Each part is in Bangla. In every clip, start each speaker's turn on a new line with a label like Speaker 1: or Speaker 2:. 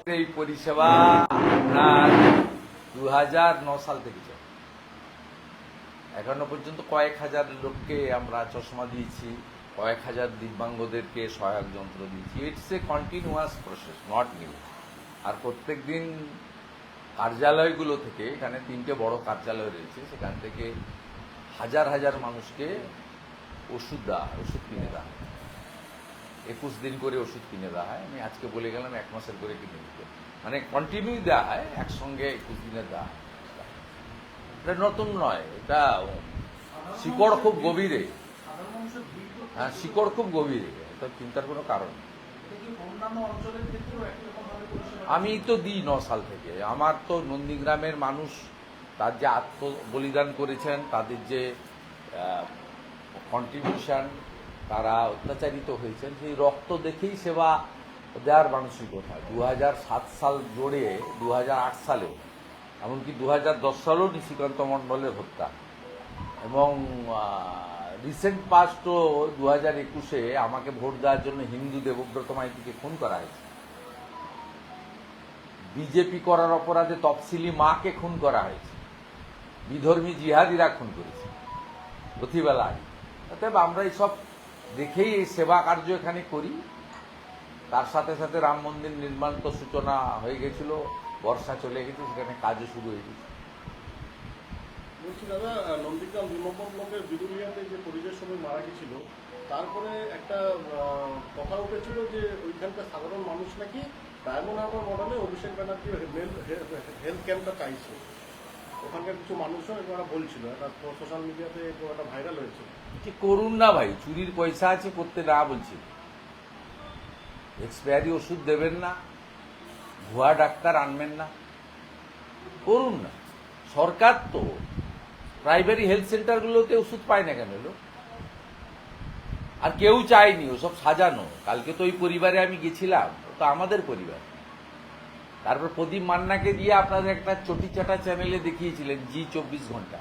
Speaker 1: এই পরিষেবা আপনার 2009 সাল থেকে চলে। এখনো পর্যন্ত কয়েক হাজার লোককে আমরা চশমা দিয়েছি, কয়েক হাজার দিব্যাঙ্গদেরকে সহায়ক যন্ত্র দিয়েছি। It's a continuous process, not new. আর প্রত্যেক দিন কার্যালয়গুলো থেকে, এখানে 3টে বড় কার্যালয় রয়েছে, সেখান থেকে হাজার হাজার মানুষকে ওষুধ কিনে দেওয়া হয়। 21 দিন করে ওষুধ কিনে দেওয়া হয়। আমি আজকে বলে গেলাম 1 মাসের করে কিনে দিতে, মানে কন্টিনিউ দেওয়া হয়, একসঙ্গে 21 দিনের দেওয়া হয়। এটা নতুন নয়, এটা শিকড় খুব গভীরে। হ্যাঁ, শিকড় খুব গভীরে, এটা চিন্তার কোনো কারণ নেই। আমি তো দিই 9 সাল থেকে। আমার তো নন্দীগ্রামের মানুষ, তার যে আত্মবলিদান করেছেন, তাদের যে কন্ট্রিবিউশন, তারা অত্যাচারিত হয়েছেন, সেই রক্ত দেখেই সেবা দেওয়ার মানসিকতা। 2007 সাল জোড়ে 2008 সালেও, এমনকি 2010 সালেও নিশিকান্ত মণ্ডলের হত্যা, এবং রিসেন্ট পাস্টও 2021-এ আমাকে ভোট দেওয়ার জন্য হিন্দু দেবব্রত মাইতিকে খুন করা হয়েছে। বিজেপি করার অপরাধে তফসিলি মাকে খুন করা হয়েছে। বিধর্মী জিহাদিরা খুন করেছে প্রতিবেলা। অতএব আমরা এইসব দেখেই এই সেবা কার্য এখানে করি। তার সাথে সাথে রাম মন্দির নির্মাণ তো সূচনা হয়ে গেছিল, বর্ষা চলে গেছে, সেখানে কাজও শুরু হয়ে গেছে।
Speaker 2: বলছি দাদা, নন্দীগ্রাম 2 নম্বর ব্লকের বিদুলিয়াতে যে পরিযায়ী শ্রমিক মারা গেছিল, তারপরে একটা কথা উঠেছিল যে ওইখানকার সাধারণ মানুষ নাকি ডায়মন্ড হারবার মডেলে অভিষেক ব্যানার্জি হেলথ ক্যাম্পটা চাইছে। ওখানকার কিছু মানুষও ওরা বলছিল, একটা সোশ্যাল মিডিয়াতে একটা ভাইরাল হয়েছে।
Speaker 1: কি করুন না ভাই, চুরির পয়সা আছে, করতে না বলছি। এক্সপায়ারি ওষুধ দেবেন না, ভুয়া ডাক্তার আনবেন না, করুন না। সরকার তো প্রাইমারি হেলথ সেন্টারগুলোতে ওষুধ পায় না কেন লোক? আর কেউ চায়নি, ওসব সাজানো। কালকে তো ওই পরিবারে আমি গেছিলাম, তো আমাদের পরিবার। তারপর প্রদীপ মান্নাকে দিয়ে আপনাদের একটা চটিচাটা চ্যানেলে দেখিয়েছিলেন জি 24 ঘন্টা।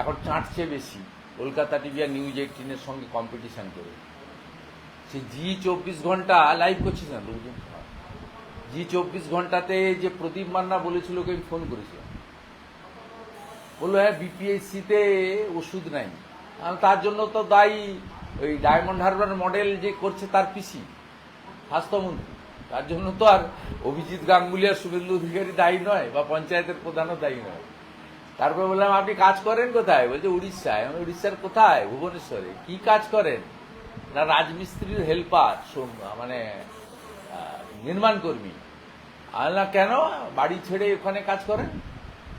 Speaker 1: এখন চাঁটছে বেশি, কলকাতা টিভি আর নিউজ 18-এর সঙ্গে কম্পিটিশন করে। সে জি 24 ঘন্টা লাইভ করছে না লোকজন। জি 24 ঘন্টাতে যে প্রদীপ মান্না বলেছিল, ওকে আমি ফোন করেছিলাম, বললো হ্যাঁ বিপিএসসিতে ওষুধ নাই। তার জন্য তো দায়ী ওই ডায়মন্ড হারবার মডেল যে করছে তার পিসি স্বাস্থ্যমন্ত্রী। তার জন্য তো আর অভিজিৎ গাঙ্গুলি আর শুভেন্দু অধিকারী দায়ী নয়, বা পঞ্চায়েতের প্রধানও দায়ী নয়। তারপরে বললাম আপনি কাজ করেন কোথায়? বলছে উড়িষ্যায়। উড়িষ্যার কোথায়? ভুবনেশ্বরে। কি কাজ করেন? না রাজমিস্ত্রির হেল্পার, মানে নির্মাণ কর্মী। না কেন, বাড়ি ছেড়ে ওখানে কাজ করেন?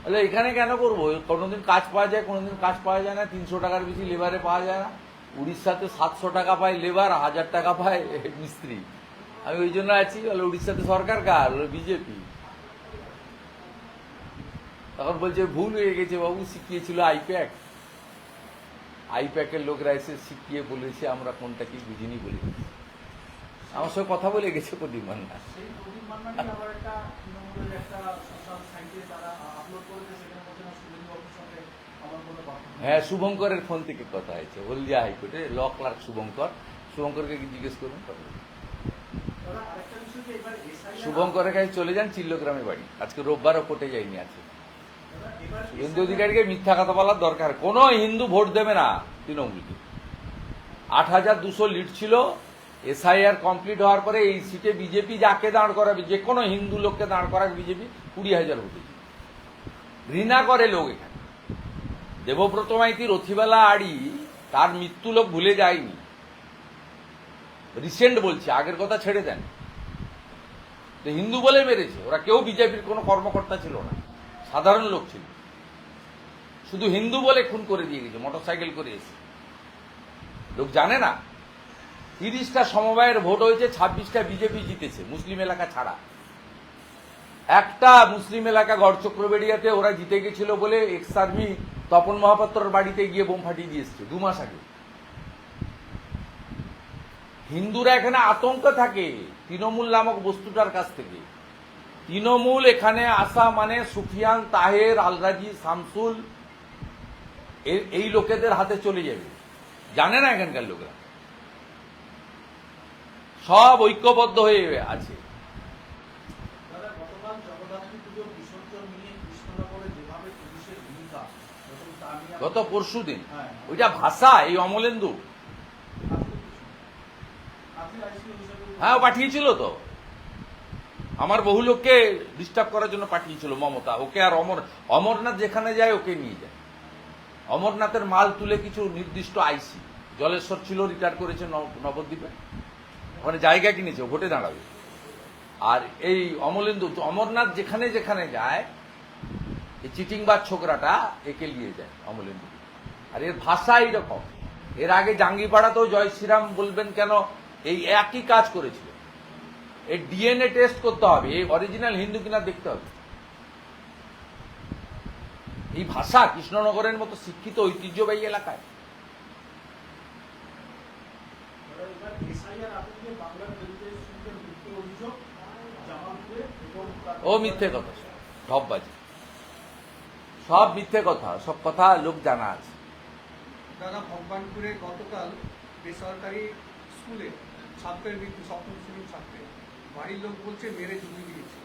Speaker 1: বলে এখানে কেন করবো, কোনোদিন কাজ পাওয়া যায়, কোনোদিন কাজ পাওয়া যায় না, 300 টাকার বেশি লেবারে পাওয়া যায় না। উড়িষ্যাতে 700 টাকা পায় লেবার, 1000 টাকা পায় মিস্ত্রি। আমি ওই জন্য আছি। বলে উড়িষ্যাতে সরকার কার? বিজেপি। তখন বলছে ভুল হয়ে গেছে বাবু, শিখিয়েছিল আইপ্যাকের লোকরা এসে শিখিয়ে বলেছে, আমরা কোনটা কি বুঝিনি বলে। আমার সঙ্গে কথা বলে গেছে প্রদীপ মান্না। হ্যাঁ, শুভঙ্করের ফোন থেকে কথা হয়েছে, হলদিয়া হাইকোর্টে ল ক্লার্ক শুভঙ্করকে জিজ্ঞেস করুন। শুভঙ্করের কাছে চলে যান, চিল্লগ্রামে বাড়ি। আজকে রোববারও কোর্টে যায়নি, আছে। হিন্দু অধিকারীকে মিথ্যা কথা বলার দরকার। কোন হিন্দু ভোট দেবে না তৃণমূলকে। 8200 লিড ছিল। এসআইআর কমপ্লিট হওয়ার পরে এই সিটে বিজেপি যাকে দাঁড় করাবে, যে কোনো হিন্দু লোককে দাঁড় করাবে বিজেপি, 20,000 ভোটে। ঘৃণা করে লোক এখানে। দেবব্রত মাইতি, রথিবালা আড়ি, তার মৃত্যু লোক ভুলে যায়নি। রিসেন্ট বলছে, আগের কথা ছেড়ে দেন। তো হিন্দু বলে মেরেছে ওরা, কেউ বিজেপির কোনো কর্মকর্তা ছিল না, সাধারণ লোক ছিল। শুধু হিন্দু বলে খুন করে দিয়ে গেছে, মোটরসাইকেল করে এসে। লোক জানে না 30টা সমবায়ের ভোট হয়েছে, 26টা বিজেপি জিতেছে, মুসলিম এলাকা ছাড়া। একটা মুসলিম এলাকা গড়চক্রবেড়িয়াতে ওরা জিতে গেছিল বলে এক্স আর্মি তপন মহাপাত্রর বাড়িতে গিয়ে বোম ফাটিয়ে দিয়ে এসছে 2 মাস আগে। হিন্দুরা এখানে আতঙ্ক থাকে তৃণমূল নামক বস্তুটার কাছ থেকে। তৃণমূল এখানে আসা মানে সুফিয়ান, তাহের, আলরাজি, শামসুল, এই লোকেদের হাতে চলে যাবে। জানে না এখানকার লোকরা, সব ঐক্যবদ্ধ হয়ে আছে।
Speaker 3: পুজো বিসর্জন নিয়ে কৃষ্ণনগরে যেভাবে পুলিশের ভূমিকা এবং তা নিয়ে
Speaker 1: গত পরশু দিন
Speaker 3: হ্যাঁ।
Speaker 1: ওইটা ভাষা এই অমলেন্দু
Speaker 3: আপনি আইসি হিসেবে
Speaker 1: হ্যাঁ পাঠিয়েছিল তো, আমার বহু লোককে ডিস্টার্ব করার জন্য পাঠিয়েছিল মমতা। ওকে আর অমরনাথ যেখানে যায় ওকে নিয়ে যায়। অমরনাথের মাল তুলে কিছু নির্দিষ্ট আইসি, জলেশ্বর ছিল, রিটায়ার করেছে নবদ্বীপে, ওখানে জায়গা কিনেছে, ভোটে দাঁড়াবে। আর এই অমলেন্দু অমরনাথ যেখানে যেখানে যায়, এই চিটিংবাজ ছোকরাটা একে নিয়ে যায় অমলেন্দু। আর এর ভাষা এইরকম। এর আগে জাঙ্গিপাড়াতেও জয় শ্রীরাম বলবেন কেন এই একই কাজ করেছিল। এই ডিএনএ টেস্ট করতে হবে, এই অরিজিনাল হিন্দু কিনা দেখতে হবে। এই ভাষা কৃষ্ণনগরের মতো শিক্ষিত ঐতিহ্যবাহী এলাকায়।
Speaker 3: এবার এসআইআর আতঙ্কে বাংলার হেরিটেজ স্কুলের মৃত্যুর অভিযোগ জামালপুরে এবং
Speaker 1: ও মিথ্যে কথা, সব বাজে, সব মিথ্যে কথা, সব কথা লোক জানা আছে।
Speaker 4: দাদা, ভগবানপুরে গতকাল বেসরকারি স্কুলে ছাত্রের মৃত্যু, সপ্তম শ্রেণীর ছাত্রের। বাড়ির লোক বলছে মেরে জমি দিয়েছে।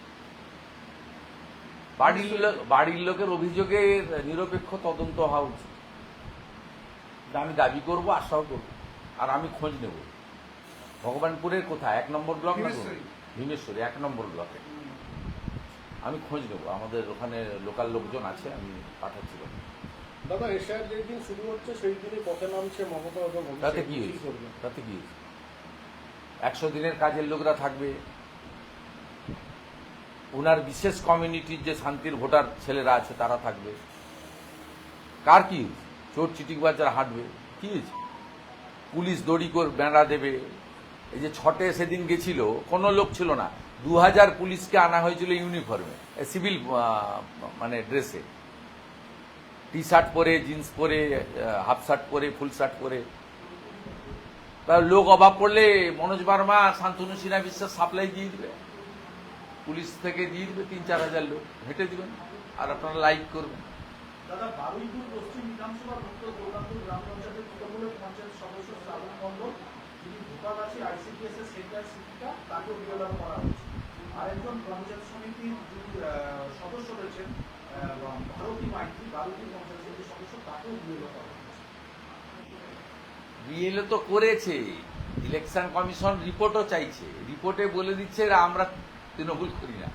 Speaker 1: বাড়ির লোকের অভিযোগে নিরপেক্ষ তদন্ত হওয়া উচিত। আমি দাবি করব, আশাও করব, আর আমি খোঁজ নেব। ভগবানপুরের কোথায়? 1 নম্বর ব্লক না? ভীমেশ্বরী 1 নম্বর ব্লকে। আমি খোঁজ নেব, আমাদের ওখানে লোকাল লোকজন আছে, আমি পাঠাচ্ছি।
Speaker 2: দাদা, এশিয়ার যেই দিন শুরু হচ্ছে সেই দিনই পথে নামছে মমতা এবং অভিষেক।
Speaker 1: তাতে কি হয়েছে? 100 দিনের কাজের লোকরা থাকবে, ওনার বিশেষ কমিউনিটির যে শান্তির ভোটার ছেলেরা আছে তারা থাকবে। কার কি হয়েছে? চোর চিটিংবাজ যারা হাঁটবে, কি হয়েছে? পুলিশ দড়ি করে বেড়া দেবে। এই যে ছটে সেদিন গেছিল, কোনো লোক ছিল না, 2000 পুলিশকে আনা হয়েছিল ইউনিফর্মে, সিভিল মানে ড্রেসে, টি শার্ট পরে, জিন্স পরে, হাফ শার্ট পরে, ফুল শার্ট পরে। তার লোক অভাব পড়লে মনোজ বার্মা, শান্তনু সিনহা বিশ্বাস সাপ্লাই দিয়ে দিবে, পুলিশ থেকে দিয়ে দিবে 3-4 হাজার লোক, হেঁটে দিবেন আর আপনারা লাইক করবেন।
Speaker 3: দাদা, বারুইপুর পশ্চিম বিধানসভার উত্তর দুর্গাপুর গ্রাম পঞ্চায়েতের তৃণমূলের পঞ্চায়েত সদস্য শ্রাবণ মণ্ডল, যিনি ধোকাগাছি আইসিডিএস এর সেন্টার শিক্ষিকা, তাকেও বিএলআর করা হয়েছে। আরেকজন পঞ্চায়েত সমিতির যিনি সদস্য রয়েছেন ভারতী মাইতি, ভারতী পঞ্চায়েত সমিতির সদস্য, তাকেও বিএলআর করা হয়েছে।
Speaker 1: বিএলও তো করেছে, ইলেকশন কমিশন রিপোর্টও চাইছে, রিপোর্টে বলে দিচ্ছে এরা আমরা তৃণমূল করি না।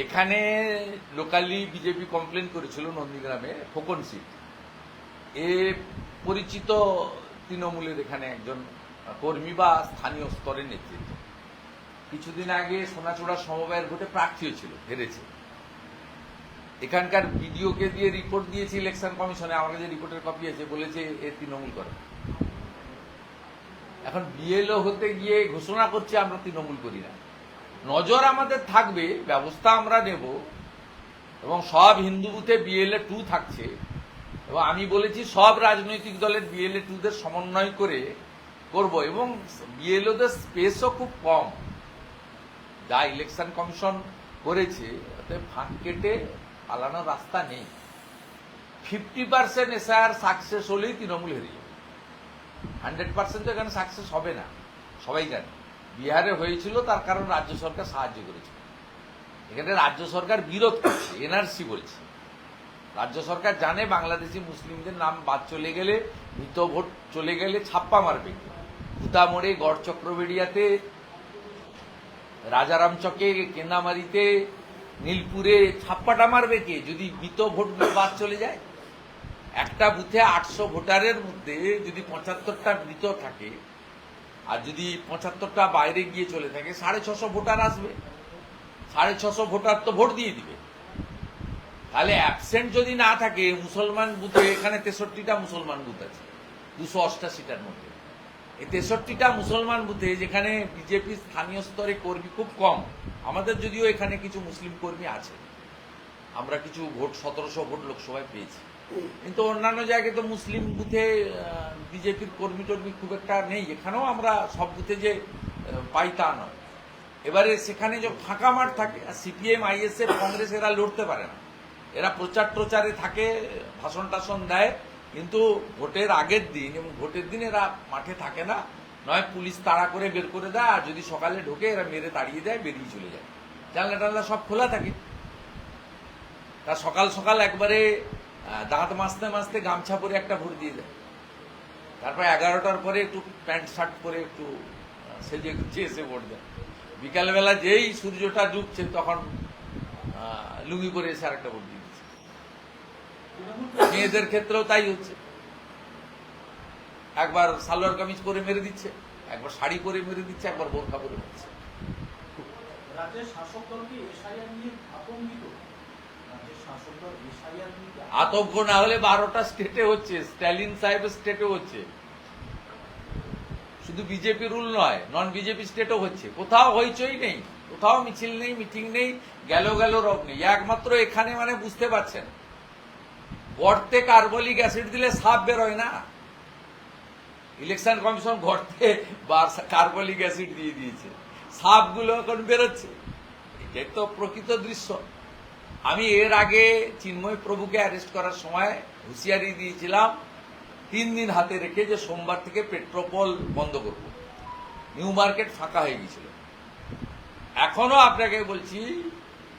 Speaker 1: এখানে লোকালি বিজেপি কমপ্লেন করেছিল নন্দীগ্রামে খোকন সিট, এ পরিচিত তৃণমূলের এখানে একজন কর্মী বা স্থানীয় স্তরের নেতৃত্ব। কিছুদিন আগে সোনাচূড়া সমবায়ের ভোটে প্রার্থী হয়েছিল, হেরেছে। এখানকার বিডিওকে দিয়ে রিপোর্ট দিয়েছে ইলেকশন কমিশনে, আমার কাছে রিপোর্টের কপি আছে, বলেছে এ তৃণমূল করে। এখন বিএলও হতে গিয়ে ঘোষণা করছে আমরা তৃণমূল করি না। নজর আমাদের থাকবে, ব্যবস্থা আমরা নেব, এবং সব হিন্দু বুথে বিএলএ 2 থাকছে। এবং আমি বলেছি সব রাজনৈতিক দলের বিএলএ 2দের সমন্বয় করে করব, এবং বিএলওদের স্পেসও খুব কম। যা ইলেকশন কমিশন করেছে তাতে ফাঁক কেটে পালানোর রাস্তা নেই। 50% এসআইআর সাকসেস হলেই তৃণমূল হেরে যাবে। 100% তো এখানে সাকসেস হবে না, সবাই জানে। বিহারে হয়েছিল, তার কারণ রাজ্য সরকার সাহায্য করেছিল। এখানে রাজ্য সরকার বিরোধ করছে, এনআরসি বলছে। রাজ্য সরকার জানে বাংলাদেশি মুসলিমদের নাম বাদ চলে গেলে, মৃত ভোট চলে গেলে ছাপ্পা মারবে। ভূতামোড়ে, গড় চক্রবেড়িয়াতে, রাজারাম চকে, কেন্দামারিতে, নীলপুরে ছাপ্পাটা মারবে কে যদি মৃত ভোটগুলো বাদ চলে যায়? একটা বুথে 800 ভোটারের মধ্যে যদি 75টা মৃত থাকে, আর যদি 75টা বাইরে গিয়ে চলে থাকে, 650 ভোটার আসবে। 650 ভোটার তো ভোট দিয়ে দিবে। তাহলে অ্যাবসেন্ট যদি না থাকে মুসলমান বুথে, এখানে 63টা মুসলমান বুথ আছে 288টার মধ্যে। এই 63টা মুসলমান বুথে, যেখানে বিজেপি স্থানীয় স্তরে কর্মী খুব কম, আমাদের যদিও এখানে কিছু মুসলিম কর্মী আছে, আমরা কিছু ভোট 1700 ভোট লোকসভায় পেয়েছি, কিন্তু অন্যান্য জায়গায় তো মুসলিম বুথে বিজেপির কর্মী টর্মী খুব একটা নেই। এখানেও আমরা সব বুথে যে পাই তা নয়। এবারে সেখানে যে ফাঁকা মাঠ থাকে, সিপিএম, আইএসএফ, কংগ্রেস এরা লড়তে পারে না। এরা প্রচার প্রচারে থাকে, ভাষণ টাষণ দেয়, কিন্তু ভোটের আগের দিন এবং ভোটের দিন এরা মাঠে থাকে না। নয় পুলিশ তাড়া করে বের করে দেয়, আর যদি সকালে ঢোকে এরা মেরে তাড়িয়ে দেয়, বেরিয়ে চলে যায়। জানলা টানলা সব খোলা থাকে। তা সকাল সকাল একবারে দাঁত মাজতে মাজতে গামছা পরে একটা ভোট দিয়ে দেয়। তারপর 11টার পরে একটু প্যান্ট শার্ট পরে একটু সেজে গুছিয়ে এসে ভোট দেয়। বিকালবেলা যেই সূর্যটা ডুবছে তখন লুঙ্গি পরে এসে আরেকটা ভোট দিয়ে দিচ্ছে। মেয়েদের ক্ষেত্রেও তাই হচ্ছে, একবার সালোয়ার কামিজ পরে মেরে দিচ্ছে, একবার শাড়ি পরে মেরে দিচ্ছে, একবার বোরখা পরে মেরেছে।
Speaker 3: রাজ্যের শাসক দল কি এসআইআর নিয়ে আতঙ্কিত? রাজ্যের শাসক দল এসআইআর নিয়ে
Speaker 1: আতঙ্ক না হলে 12টা স্টেটে হচ্ছে, স্ট্যালিন সাহেবের স্টেটে হচ্ছে, শুধু বিজেপি রুল নয়, নন বিজেপি স্টেটও হচ্ছে। কোথাও হইচই নেই, কোথাও মিছিল নেই, মিটিং নেই, গেল রব নেই। একমাত্র এখানে মানে বুঝতে পারছেন, গর্তে কার্বলিক অ্যাসিড দিলে সাপ বেরোয় না। ইলেকশন কমিশন গর্তে কার্বলিক অ্যাসিড দিয়ে দিয়েছে, সাপগুলো এখন বেরোচ্ছে। এটাই তো প্রকৃত দৃশ্য। আমি এর আগে চিন্ময় প্রভুকে অ্যারেস্ট করার সময় হুঁশিয়ারি দিয়েছিলাম 3 দিন হাতে রেখে যে সোমবার থেকে পেট্রোপল বন্ধ করব। নিউ মার্কেট ফাঁকা হয়ে গিয়েছিল। এখনো আপনাকে বলছি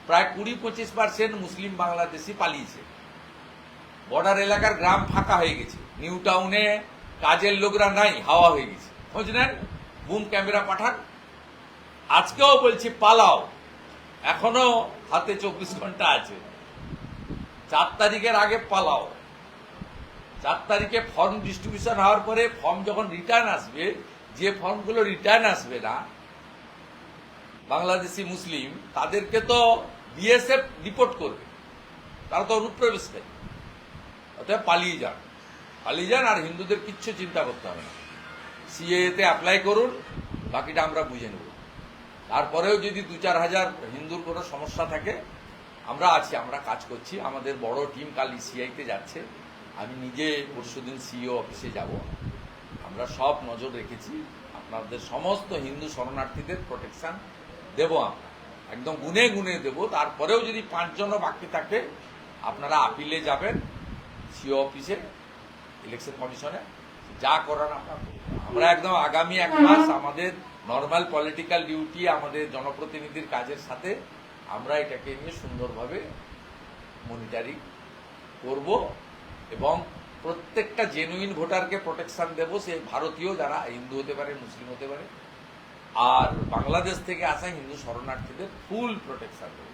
Speaker 1: প্রায় 20-25% মুসলিম বাংলাদেশি পালিয়েছে। বর্ডার এলাকার গ্রাম ফাঁকা হয়ে গেছে, নিউ টাউনে কাজের লোকরা নাই, হাওয়া হয়ে গেছে। খোঁজ নেন, বুম ক্যামেরা পাঠান। আজকেও বলছি পালাও, এখনো হাতে 24 ঘন্টা আছে। 4 তারিখের আগে পালাও। 4 তারিখে ফর্ম ডিস্ট্রিবিউশন হওয়ার পরে ফর্ম যখন রিটার্ন আসবে, যে ফর্মগুলো রিটার্ন আসবে না বাংলাদেশি মুসলিম, তাদেরকে তো বিএসএফ রিপোর্ট করবে, তারা তো অনুপ্রবেশ নেই। অতএব পালিয়ে যান, আর হিন্দুদের কিচ্ছু চিন্তা করতে হবে না। সিএতে অ্যাপ্লাই করুন, বাকিটা আমরা বুঝে নেব। তারপরেও যদি 2-4 হাজার হিন্দুর কোনো সমস্যা থাকে, আমরা আছি, আমরা কাজ করছি। আমাদের বড় টিম কাল ইসিআইতে যাচ্ছে, আমি নিজে পরশুদিন সিইও অফিসে যাব। আমরা সব নজর রেখেছি, আপনাদের সমস্ত হিন্দু শরণার্থীদের প্রোটেকশন দেব, আমরা একদম গুনে গুনে দেব। তারপরেও যদি 5 জনও বাকি থাকে, আপনারা আপিলে যাবেন সিইও অফিসে, ইলেকশন কমিশনে, যা করার আমরা একদম আগামী 1 মাস আমাদের নর্মাল পলিটিক্যাল ডিউটি, আমাদের জনপ্রতিনিধির কাজের সাথে আমরা এটাকে নিয়ে সুন্দরভাবে মনিটরিং করব এবং প্রত্যেকটা জেনুইন ভোটারকে প্রোটেকশন দেব। সে ভারতীয়, যারা হিন্দু হতে পারে, মুসলিম হতে পারে, আর বাংলাদেশ থেকে আসা হিন্দু শরণার্থীদের ফুল প্রোটেকশন দেব।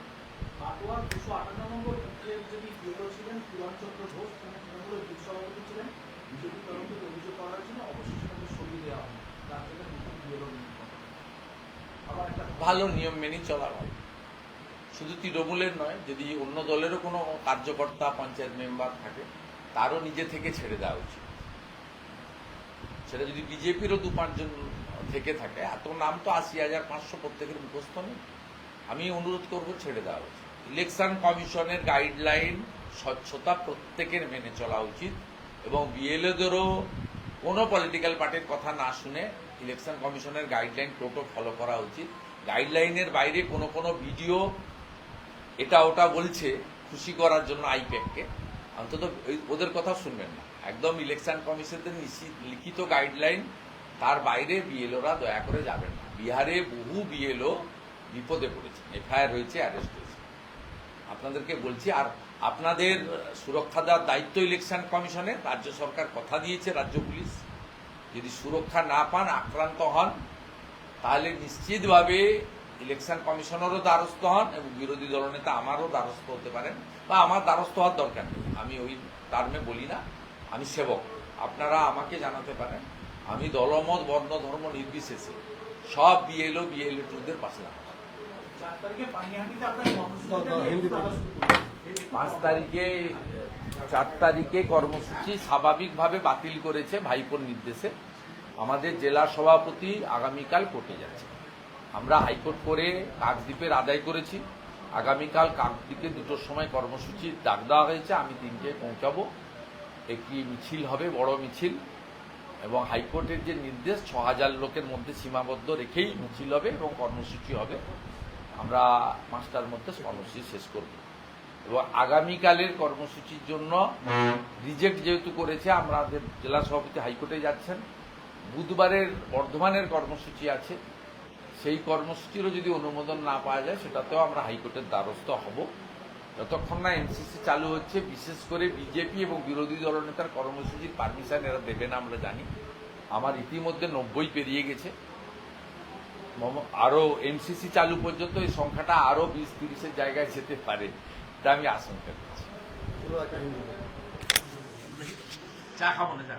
Speaker 3: কাটোয়ার 258 নম্বর বুথে যিনি বিএলও ছিলেন পুরাণচন্দ্র ঘোষ, তৃণমূলের বুথ সভাপতি ছিলেন, বিজেপি তরফ থেকে অভিযোগ করা হয়েছিল অবশেষে তাকে সরিয়ে দেওয়া হয়। তার থেকে নতুন বিএলও নিয়োগ। আবার একটা
Speaker 1: ভালো নিয়ম মেনে চলা হয়, শুধু তৃণমূলের নয়, যদি অন্য দলেরও কোনো কার্যকর্তা পঞ্চায়েত মেম্বার থাকে, তারও নিজে থেকে ছেড়ে দেওয়া উচিত। সেটা যদি বিজেপিরও 2-5 জন থেকে থাকে, এত নাম তো 80,500 প্রত্যেকের মুখস্থ নেই। আমি অনুরোধ করব ছেড়ে দেওয়া উচিত। ইলেকশন কমিশনের গাইডলাইন স্বচ্ছতা প্রত্যেকের মেনে চলা উচিত এবং বিএলওদেরও কোনো পলিটিক্যাল পার্টির কথা না শুনে ইলেকশন কমিশনের গাইডলাইন টোটো ফলো করা উচিত। গাইডলাইনের বাইরে কোনো ভিডিও এটা ওটা বলছে খুশি করার জন্য আইপ্যাককে, অন্তত ওদের কথা শুনবেন না। একদম ইলেকশন কমিশনের লিখিত গাইডলাইন, তার বাইরে বিএলওরা দয়া করে যাবেন না। বিহারে বহু বিএলও বিপদে পড়েছে, এফআইআর হয়েছে, অ্যারেস্ট হয়েছে। আপনাদেরকে বলছি, আর আপনাদের সুরক্ষা দেওয়ার দায়িত্ব ইলেকশন কমিশনে। রাজ্য সরকার কথা দিয়েছে, রাজ্য পুলিশ যদি সুরক্ষা না পান, আক্রান্ত হন, তাহলে নিশ্চিতভাবে ইলেকশন কমিশনেরও দ্বারস্থ হন এবং বিরোধী দলনেতা আমারও দ্বারস্থ হতে পারেন, বা আমার দ্বারস্থ হওয়ার দরকার নেই। আমি ওই টার্মে বলি না, আমি সেবক। আপনারা আমাকে জানাতে পারেন, আমি দলমত, বর্ণ, ধর্ম নির্বিশেষে সব বিএলও-দের পাশে দাঁড়াবো।
Speaker 3: 4 তারিখে পানিহাটিতে আপনার কর্মসূচিটা নিয়ে তারা শুরু করবে।
Speaker 1: 4 তারিখে কর্মসূচি স্বাভাবিকভাবে বাতিল করেছে ভাইপোর নির্দেশে। আমাদের জেলা সভাপতি আগামীকাল কোর্টে যাচ্ছে। আমরা হাইকোর্ট করে কাকদ্বীপের আদায় করেছি। আগামীকাল কাকদ্বীপে 2টোর সময় কর্মসূচি ডাক দেওয়া হয়েছে, আমি 3টায় পৌঁছাবো। একটি মিছিল হবে, বড় মিছিল, এবং হাইকোর্টের যে নির্দেশ 6,000 লোকের মধ্যে সীমাবদ্ধ রেখেই মিছিল হবে এবং কর্মসূচি হবে। আমরা 5টার মধ্যে কর্মসূচি শেষ করব এবং আগামীকালের কর্মসূচির জন্য রিজেক্ট যেহেতু করেছে, আমাদের জেলা সভাপতি হাইকোর্টে যাচ্ছেন। বুধবারের বর্ধমানের কর্মসূচি আছে, সেই কর্মসূচিরও যদি অনুমোদন না পাওয়া যায়, সেটাতেও আমরা হাইকোর্টের দ্বারস্থ হব যতক্ষণ না এমসিসি চালু হচ্ছে, বিশেষ করে বিজেপি এবং বিরোধী দলনেতার কর্মসূচির পারমিশন এরা দেবে না আমরা জানি। আমার ইতিমধ্যে 90 পেরিয়ে গেছে। আরো এমসিসি চালু পর্যন্ত এই সংখ্যাটা আরো 20-30-এর জায়গায় যেতে পারে, এটা আমি আশঙ্কা করছি। চা খাবো না।